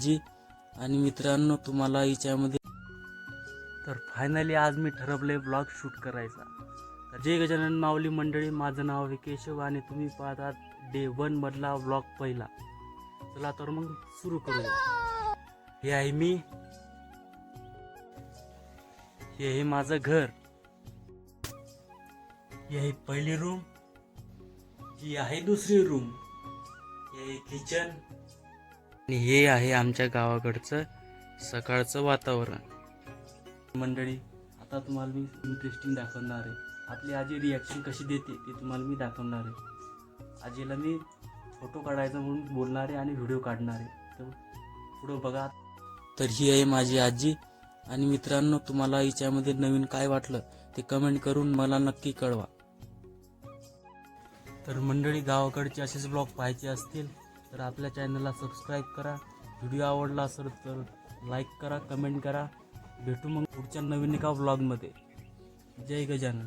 आजी. आणि मित्रांनो, तुम्हाला हिच्यामध्ये तर फायनली आज मी ठरवले ब्लॉग शूट करायचा. तर जय गजानन माऊली मंडळी, माझं नाव आहे केशव आणि तुम्ही पाहतात डे 1 मधला ब्लॉग पहिला. चला तर मग सुरू करूया. हे आहे मी, हे आहे माझं घर, ही आहे पहिली रूम, ही आहे दुसरी रूम, हे आहे किचन आणि हे आहे आमच्या गावाकडचं सकाळचं वातावरण. मंडळी, आता तुम्हाला मी इंटरेस्टिंग दाखवणार आहे. आपली आजी रिॲक्शन कशी देते ते तुम्हाला मी दाखवणार आहे. आजीला मी फोटो काढायचा म्हणून बोलणार आहे आणि व्हिडिओ काढणार आहे, तर पुढं बघा. तर ही आहे माझी आजी. आणि मित्रांनो, तुम्हाला हिच्यामध्ये नवीन काय वाटलं ते कमेंट करून मला नक्की कळवा. तर मंडळी, गावाकडचे असेच ब्लॉग पाहायचे असतील तर आपल्या चॅनलला सबस्क्राईब करा. व्हिडिओ आवडला असेल तर लाईक करा, कमेंट करा. भेटू मग पुढच्या नवीन एका व्लॉगमध्ये. जय गजानन.